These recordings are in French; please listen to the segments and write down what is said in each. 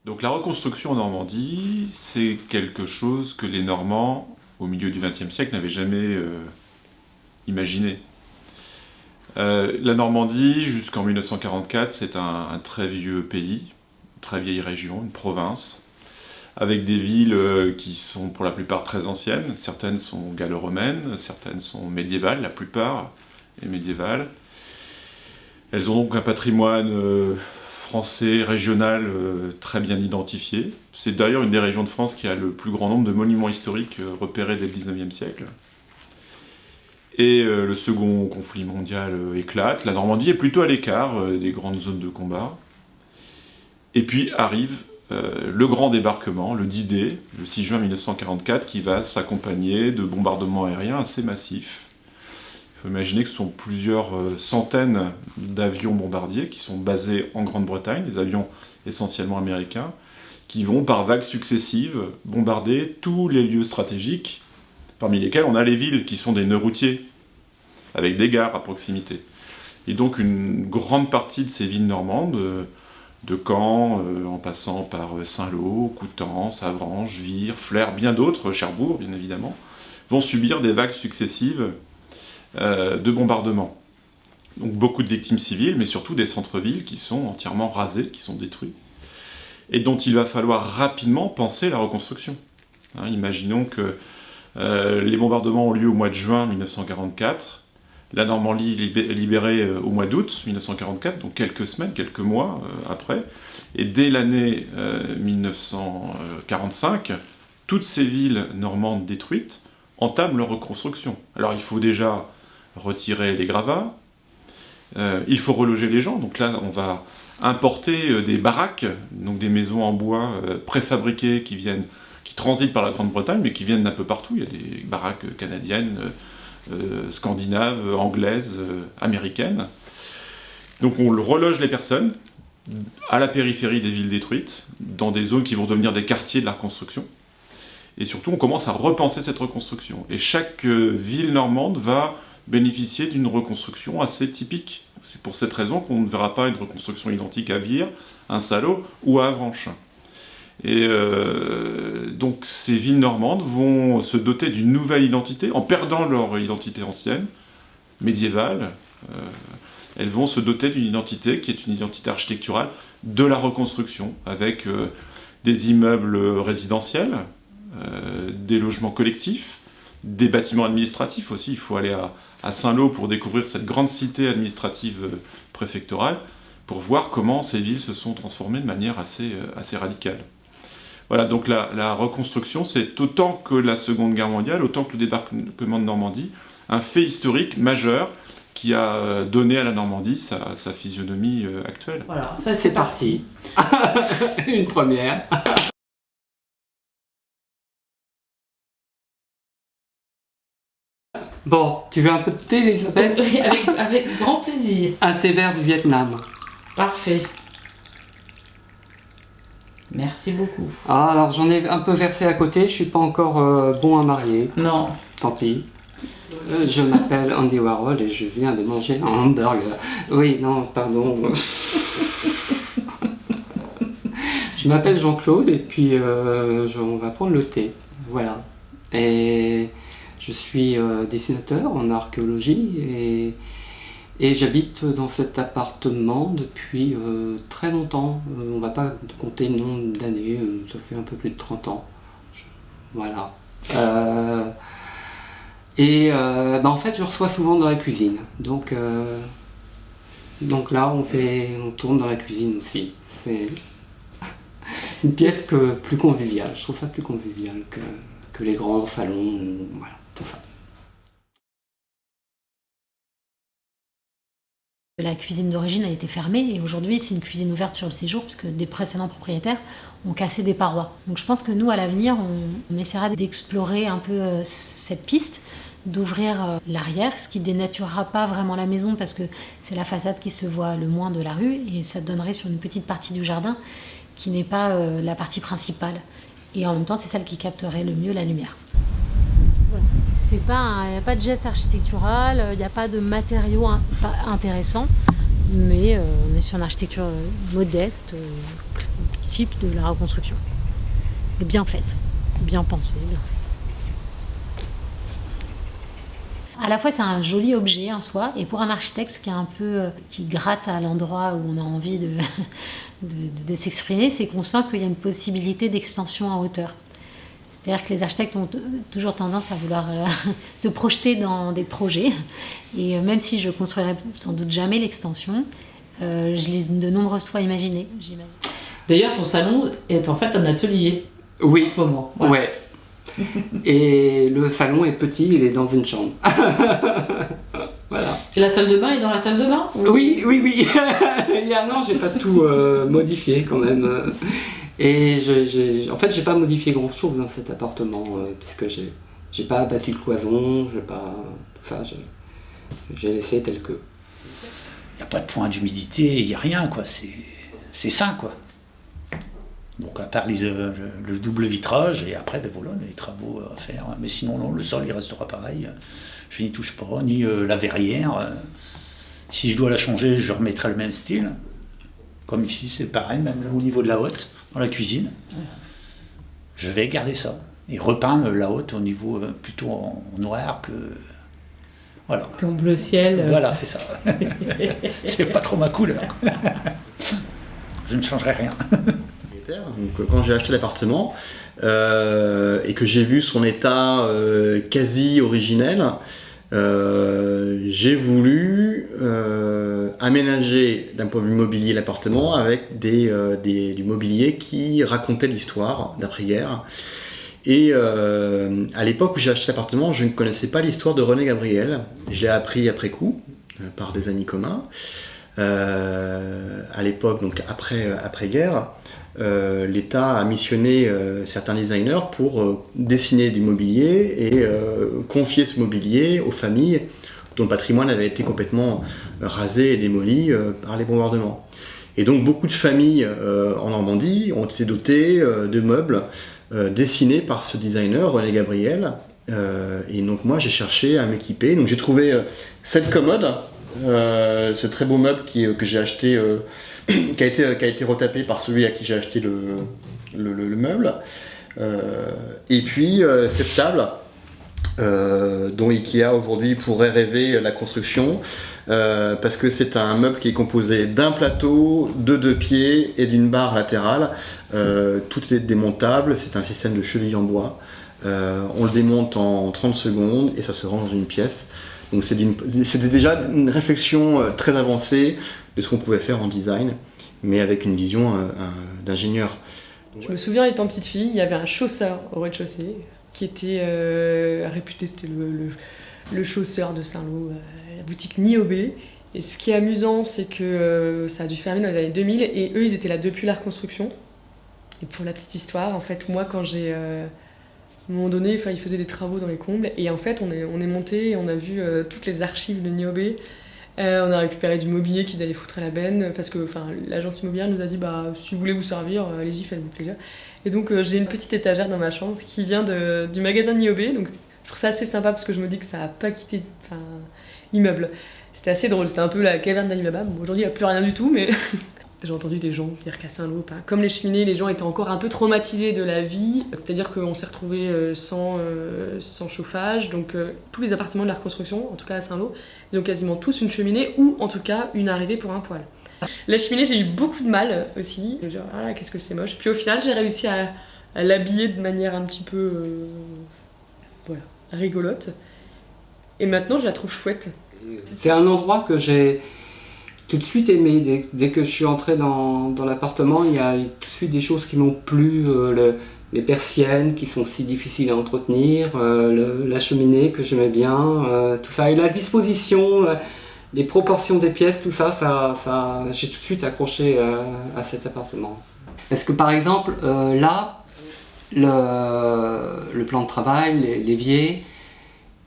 Donc la reconstruction en Normandie, c'est quelque chose que les Normands, au milieu du XXe siècle, n'avaient jamais imaginé. La Normandie, jusqu'en 1944, c'est un très vieux pays, une très vieille région, une province, avec des villes qui sont pour la plupart très anciennes. Certaines sont gallo-romaines, certaines sont médiévales, la plupart est médiévale. Elles ont donc un patrimoine français, régional, très bien identifié. C'est d'ailleurs une des régions de France qui a le plus grand nombre de monuments historiques repérés dès le XIXe siècle. Et le second conflit mondial éclate. La Normandie est plutôt à l'écart des grandes zones de combat. Et puis arrive le grand débarquement, le D-Day, le 6 juin 1944, qui va s'accompagner de bombardements aériens assez massifs. Il faut imaginer que ce sont plusieurs centaines d'avions bombardiers qui sont basés en Grande-Bretagne, des avions essentiellement américains, qui vont par vagues successives bombarder tous les lieux stratégiques, parmi lesquels on a les villes qui sont des nœuds routiers, avec des gares à proximité. Et donc une grande partie de ces villes normandes, de Caen, en passant par Saint-Lô, Coutances, Avranches, Vire, Flers, bien d'autres, Cherbourg bien évidemment, vont subir des vagues successives de bombardements. Donc beaucoup de victimes civiles, mais surtout des centres-villes qui sont entièrement rasés, qui sont détruits, et dont il va falloir rapidement penser la reconstruction. Imaginons que les bombardements ont lieu au mois de juin 1944, la Normandie est libérée au mois d'août 1944, donc quelques semaines, quelques mois après, et dès l'année 1945, toutes ces villes normandes détruites entament leur reconstruction. Alors il faut déjà retirer les gravats, il faut reloger les gens, donc là on va importer des baraques, donc des maisons en bois préfabriquées qui transitent par la Grande-Bretagne, mais qui viennent d'un peu partout. Il y a des baraques canadiennes, scandinaves, anglaises, américaines. Donc on reloge les personnes à la périphérie des villes détruites, dans des zones qui vont devenir des quartiers de la reconstruction. Et surtout, on commence à repenser cette reconstruction. Et chaque ville normande va bénéficier d'une reconstruction assez typique. C'est pour cette raison qu'on ne verra pas une reconstruction identique à Vire, à Saint-Lô ou à Avranches. Et donc ces villes normandes vont se doter d'une nouvelle identité, en perdant leur identité ancienne, médiévale. Elles vont se doter d'une identité qui est une identité architecturale de la reconstruction, avec des immeubles résidentiels, des logements collectifs, des bâtiments administratifs aussi. Il faut aller à Saint-Lô pour découvrir cette grande cité administrative préfectorale, pour voir comment ces villes se sont transformées de manière assez radicale. Voilà, donc la reconstruction, c'est autant que la Seconde Guerre mondiale, autant que le débarquement de Normandie, un fait historique majeur qui a donné à la Normandie sa physionomie actuelle. Voilà, ça c'est parti. Une première. Bon, tu veux un peu de thé, Elisabeth? Oui, avec grand plaisir. Un thé vert du Vietnam. Parfait. Merci beaucoup. Ah, alors j'en ai un peu versé à côté, je suis pas encore bon à marier. Non. Tant pis. Je m'appelle Andy Warhol et je viens de manger un hamburger. Oui, non, pardon. Je m'appelle Jean-Claude et puis on va prendre le thé. Voilà. Et je suis dessinateur en archéologie et j'habite dans cet appartement depuis très longtemps. On va pas compter le nombre d'années, ça fait un peu plus de 30 ans. Voilà. En fait, je reçois souvent dans la cuisine. Donc là, on tourne dans la cuisine aussi. C'est une pièce plus conviviale. Je trouve ça plus convivial que les grands salons. Voilà, tout ça. La cuisine d'origine a été fermée et aujourd'hui c'est une cuisine ouverte sur le séjour puisque des précédents propriétaires ont cassé des parois. Donc je pense que nous à l'avenir on essaiera d'explorer un peu cette piste, d'ouvrir l'arrière, ce qui dénaturera pas vraiment la maison parce que c'est la façade qui se voit le moins de la rue et ça donnerait sur une petite partie du jardin qui n'est pas la partie principale. Et en même temps c'est celle qui capterait le mieux la lumière. Il n'y a pas de geste architectural, il n'y a pas de matériaux intéressants, mais on est sur une architecture modeste, prototype de la reconstruction. Et bien faite, bien pensée, bien faite. À la fois, c'est un joli objet en soi, et pour un architecte, ce qui est un peu qui gratte à l'endroit où on a envie de s'exprimer, c'est qu'on sent qu'il y a une possibilité d'extension en hauteur. C'est-à-dire que les architectes ont toujours tendance à vouloir se projeter dans des projets, et même si je construirai sans doute jamais l'extension, je l'ai de nombreuses fois imaginé, j'imagine. D'ailleurs, ton salon est en fait un atelier Oui, en ce moment. ouais. Et le salon est petit, il est dans une chambre. Voilà. Et la salle de bain est dans la salle de bain? Oui. Il y a un an, j'ai pas tout modifié quand même. Et en fait, j'ai pas modifié grand chose dans cet appartement, puisque j'ai pas abattu de cloison, j'ai pas tout ça, j'ai laissé tel que. Il n'y a pas de point d'humidité, il n'y a rien, quoi. C'est sain, quoi. Donc à part le double vitrage, et après, ben voilà, les travaux à faire. Mais sinon, non, le sol, il restera pareil. Je n'y touche pas, ni la verrière. Si je dois la changer, je remettrai le même style. Comme ici, c'est pareil, même au niveau de la hotte, dans la cuisine. Je vais garder ça. Et repeindre la hotte au niveau plutôt en noir que... Voilà. En bleu ciel. Voilà, c'est ça. C'est pas trop ma couleur. Je ne changerai rien. Donc, quand j'ai acheté l'appartement et que j'ai vu son état quasi originel, j'ai voulu aménager d'un point de vue mobilier l'appartement avec du mobilier qui racontait l'histoire d'après-guerre. Et à l'époque où j'ai acheté l'appartement, je ne connaissais pas l'histoire de René Gabriel. Je l'ai appris après coup, par des amis communs. À l'époque, donc après-guerre, l'État a missionné certains designers pour dessiner du mobilier et confier ce mobilier aux familles dont le patrimoine avait été complètement rasé et démoli par les bombardements. Et donc beaucoup de familles en Normandie ont été dotées de meubles dessinés par ce designer, René Gabriel. Et donc moi j'ai cherché à m'équiper. Donc j'ai trouvé cette commode, ce très beau meuble que j'ai acheté, qui a été retapé par celui à qui j'ai acheté le meuble. Et puis cette table, dont Ikea aujourd'hui pourrait rêver la construction, parce que c'est un meuble qui est composé d'un plateau, de 2 pieds et d'une barre latérale. Tout est démontable, c'est un système de cheville en bois. On le démonte en 30 secondes et ça se range dans une pièce. Donc c'était déjà une réflexion très avancée de ce qu'on pouvait faire en design, mais avec une vision d'ingénieur. Je me souviens, étant petite fille, il y avait un chausseur au rez-de-chaussée qui était réputé, c'était le chausseur de Saint-Lô, la boutique Niobé. Et ce qui est amusant, c'est que ça a dû fermer dans les années 2000 et eux, ils étaient là depuis la reconstruction. Et pour la petite histoire, en fait, moi, quand j'ai... à un moment donné, ils faisaient des travaux dans les combles et en fait, on est monté et on a vu toutes les archives de Niobé. On a récupéré du mobilier qu'ils allaient foutre à la benne parce que l'agence immobilière nous a dit si vous voulez vous servir, allez-y, faites-vous plaisir. Et donc j'ai une petite étagère dans ma chambre qui vient du magasin Niobé, donc je trouve ça assez sympa parce que je me dis que ça n'a pas quitté l'immeuble. C'était assez drôle, c'était un peu la caverne d'Ali Baba. Bon, aujourd'hui il n'y a plus rien du tout, mais j'ai entendu des gens dire qu'à Saint-Lô, comme les cheminées, les gens étaient encore un peu traumatisés de la vie, c'est-à-dire qu'on s'est retrouvés sans chauffage, donc tous les appartements de la reconstruction, en tout cas à Saint-Lô, ils ont quasiment tous une cheminée ou en tout cas une arrivée pour un poêle. La cheminée, j'ai eu beaucoup de mal aussi, je me disais, ah, qu'est-ce que c'est moche. Puis au final, j'ai réussi à l'habiller de manière un petit peu rigolote. Et maintenant, je la trouve chouette. C'est un endroit que j'ai tout de suite aimé. Dès que je suis entré dans l'appartement, il y a tout de suite des choses qui m'ont plu. Les persiennes qui sont si difficiles à entretenir, la cheminée que j'aimais bien, tout ça. Et la disposition, les proportions des pièces, tout ça, j'ai tout de suite accroché à cet appartement. Est-ce que par exemple, là, le plan de travail, l'évier,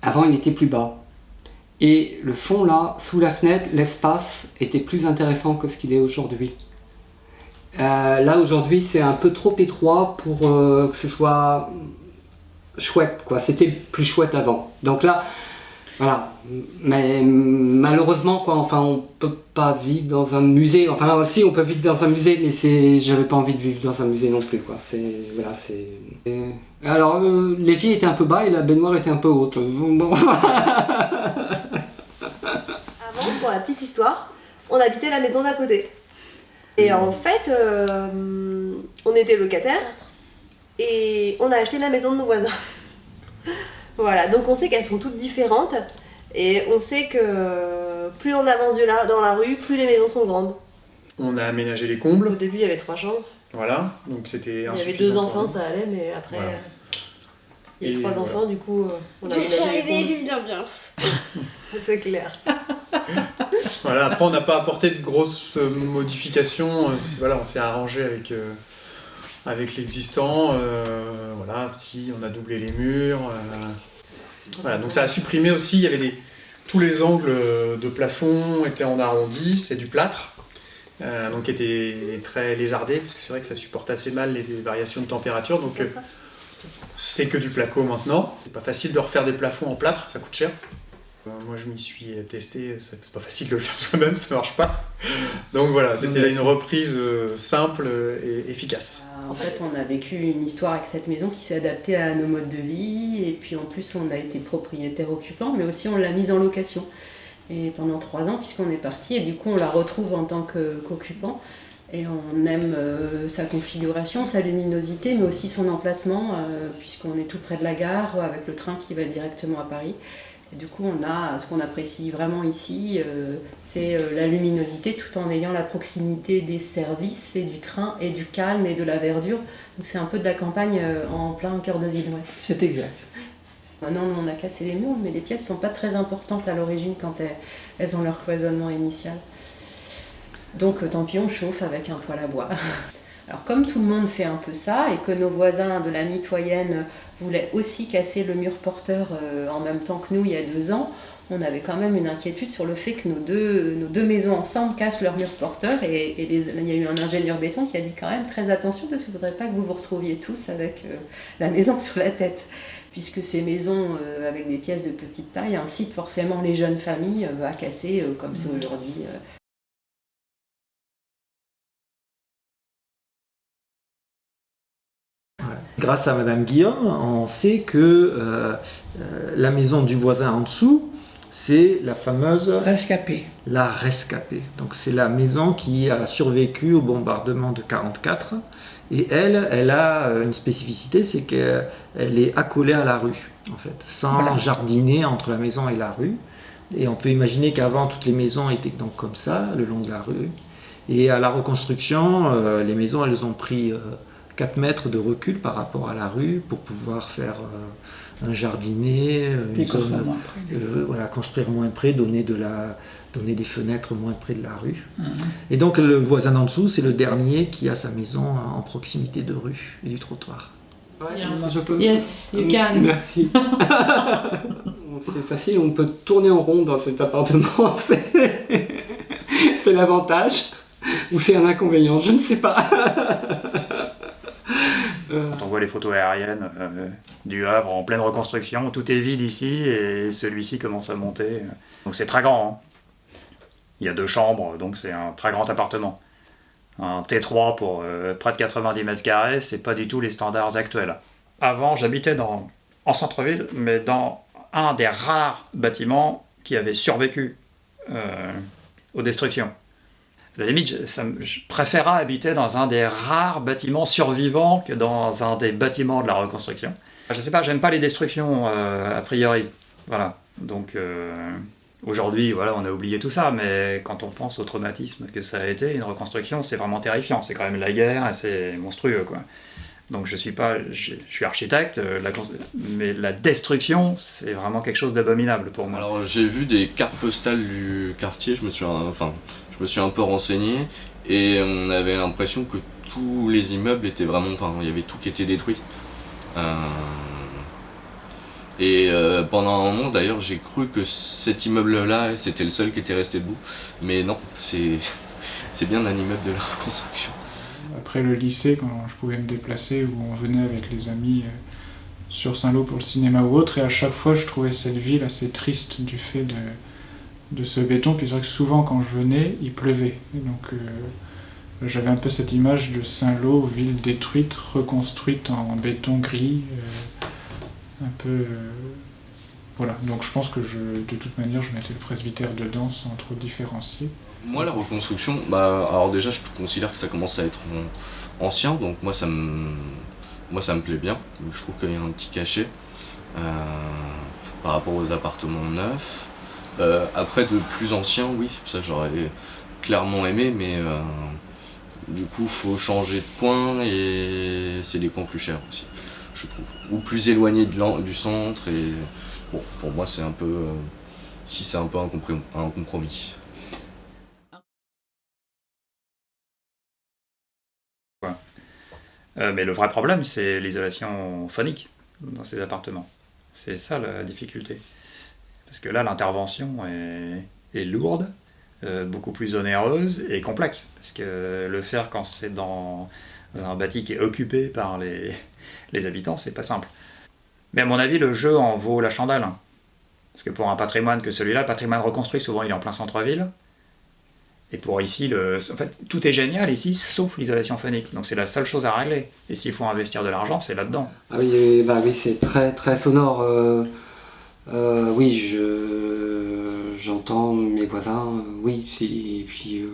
avant il était plus bas. Et le fond là, sous la fenêtre, l'espace était plus intéressant que ce qu'il est aujourd'hui. Là aujourd'hui c'est un peu trop étroit pour que ce soit chouette, quoi. C'était plus chouette avant. Donc là, Voilà. Mais malheureusement, quoi, enfin, on peut pas vivre dans un musée. Enfin, si, on peut vivre dans un musée, mais j'avais pas envie de vivre dans un musée non plus, quoi. Alors, l'évier était un peu bas et la baignoire était un peu haute. Bon. Avant, pour la petite histoire, on habitait la maison d'à côté. Et en fait, on était locataires et on a acheté la maison de nos voisins. Voilà, donc on sait qu'elles sont toutes différentes et on sait que plus on avance dans la rue, plus les maisons sont grandes. On a aménagé les Au combles, début, il y avait 3 chambres. voilà, donc c'était Il y avait insuffisant 2 pour enfants, nous. ça allait, mais après, Voilà. il y a Et 3 voilà. enfants, du coup, on a Je suis aménagé les arrivée, combles. j'ai vu l'ambiance. C'est clair. Voilà, après on n'a pas apporté de grosses modifications, voilà, on s'est arrangé avec l'existant, voilà, si on a doublé les murs, voilà, donc ça a supprimé aussi, il y avait tous les angles de plafond étaient en arrondi, c'est du plâtre, donc était très lézardé, parce que c'est vrai que ça supporte assez mal les variations de température, donc c'est que du placo maintenant, c'est pas facile de refaire des plafonds en plâtre, ça coûte cher. Moi je m'y suis testé, c'est pas facile de le faire soi-même, ça marche pas. Donc voilà, c'était une reprise simple et efficace. En fait, on a vécu une histoire avec cette maison qui s'est adaptée à nos modes de vie, et puis en plus on a été propriétaire occupant, mais aussi on l'a mise en location. Et pendant 3 ans, puisqu'on est parti, et du coup on la retrouve en tant qu'occupant. Et on aime sa configuration, sa luminosité, mais aussi son emplacement, puisqu'on est tout près de la gare, avec le train qui va directement à Paris. Et du coup, on a ce qu'on apprécie vraiment ici, c'est la luminosité, tout en ayant la proximité des services et du train et du calme et de la verdure. Donc c'est un peu de la campagne en plein cœur de ville. Ouais. C'est exact. Maintenant, on a cassé les murs, mais les pièces ne sont pas très importantes à l'origine quand elles ont leur cloisonnement initial. Donc tant pis, on chauffe avec un poêle à bois. Alors comme tout le monde fait un peu ça, et que nos voisins de la mitoyenne voulaient aussi casser le mur porteur en même temps que nous il y a 2 ans, on avait quand même une inquiétude sur le fait que nos deux maisons ensemble cassent leur mur porteur, et il y a eu un ingénieur béton qui a dit quand même très attention, parce qu'il ne faudrait pas que vous vous retrouviez tous avec la maison sur la tête. Puisque ces maisons avec des pièces de petite taille incitent forcément les jeunes familles à casser comme c'est aujourd'hui. Grâce à Madame Guillaume, on sait que la maison du voisin en dessous, c'est la fameuse Rescapé. la Rescapée. Donc c'est la maison qui a survécu au bombardement de 1944. Et elle a une spécificité, c'est qu'elle est accolée à la rue, en fait, sans jardiner entre la maison et la rue. Et on peut imaginer qu'avant, toutes les maisons étaient donc comme ça, le long de la rue. Et à la reconstruction, les maisons, elles ont pris 4 mètres de recul par rapport à la rue pour pouvoir faire un jardinet, une zone, construire moins près, donner des fenêtres moins près de la rue. Et donc le voisin d'en dessous, c'est le dernier qui a sa maison en proximité de rue et du trottoir. Ouais, je peux... Yes, you can. Merci. C'est facile, on peut tourner en rond dans cet appartement. C'est l'avantage. Ou c'est un inconvénient, je ne sais pas. Quand on voit les photos aériennes du Havre en pleine reconstruction, tout est vide ici et celui-ci commence à monter. Donc c'est très grand. Hein. Il y a 2 chambres, donc c'est un très grand appartement. Un T3 pour près de 90 mètres carrés, c'est pas du tout les standards actuels. Avant, j'habitais en centre-ville, mais dans un des rares bâtiments qui avait survécu aux destructions. À la limite, je préférais habiter dans un des rares bâtiments survivants que dans un des bâtiments de la reconstruction. Je sais pas, j'aime pas les destructions a priori. Voilà. Donc aujourd'hui, voilà, on a oublié tout ça, mais quand on pense au traumatisme que ça a été, une reconstruction, c'est vraiment terrifiant. C'est quand même la guerre et c'est monstrueux, quoi. Donc je suis architecte, mais la destruction, c'est vraiment quelque chose d'abominable pour moi. Alors j'ai vu des cartes postales du quartier, je me suis un peu renseigné, et on avait l'impression que tous les immeubles étaient vraiment, il y avait tout qui était détruit. Pendant un moment d'ailleurs, j'ai cru que cet immeuble-là, c'était le seul qui était resté debout, mais non, c'est bien un immeuble de la reconstruction. Après le lycée, quand je pouvais me déplacer, où on venait avec les amis sur Saint-Lô pour le cinéma ou autre, et à chaque fois je trouvais cette ville assez triste du fait de ce béton. Puis c'est vrai que souvent quand je venais, il pleuvait. Et donc j'avais un peu cette image de Saint-Lô, ville détruite, reconstruite en béton gris, un peu... voilà, donc je pense que de toute manière je mettais le presbytère dedans sans trop différencier. Moi, la reconstruction, alors déjà, je considère que ça commence à être ancien, donc moi ça me plaît bien. Je trouve qu'il y a un petit cachet par rapport aux appartements neufs. Après, de plus anciens, oui, ça j'aurais clairement aimé, mais du coup, faut changer de coin et c'est des coins plus chers aussi, je trouve. Ou plus éloignés du centre, et bon, pour moi, c'est un peu, c'est un peu un compromis. Mais le vrai problème, c'est l'isolation phonique dans ces appartements. C'est ça la difficulté. Parce que là, l'intervention est lourde, beaucoup plus onéreuse et complexe. Parce que le faire quand c'est dans un bâti qui est occupé par les habitants, c'est pas simple. Mais à mon avis, le jeu en vaut la chandelle. Parce que pour un patrimoine que celui-là, le patrimoine reconstruit, souvent il est en plein centre-ville. Et pour ici, en fait, tout est génial ici, sauf l'isolation phonique. Donc c'est la seule chose à régler. Et s'il faut investir de l'argent, c'est là-dedans. Ah oui, oui, c'est très très sonore. Oui, j'entends mes voisins. Oui, et puis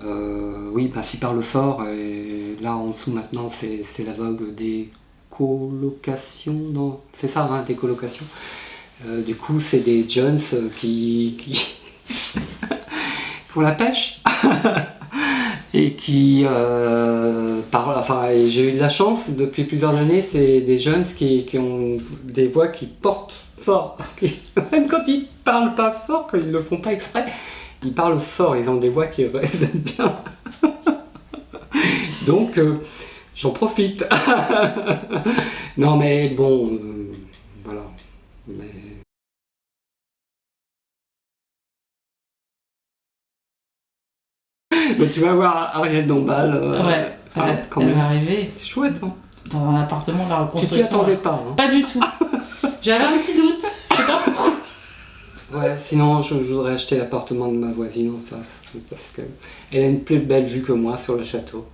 oui, s'ils parlent fort. Et là en dessous maintenant, c'est la vogue des colocations. Non, c'est ça, hein, des colocations. Du coup, c'est des Jones qui pour la pêche et qui parlent. Enfin, j'ai eu de la chance depuis plusieurs années. C'est des jeunes qui ont des voix qui portent fort. Même quand ils parlent pas fort, quand ils le font pas exprès, ils parlent fort. Ils ont des voix qui résonnent bien. Donc, j'en profite. Non, mais bon, voilà. Mais tu vas voir Ariel Dombal. Quand elle va arriver. C'est chouette, hein. Dans un appartement de la reconstruction. Tu t'y attendais pas, hein. Pas du tout. J'avais un petit doute. Je sais pas pourquoi. Ouais, sinon je voudrais acheter l'appartement de ma voisine en face. Parce qu'elle a une plus belle vue que moi sur le château.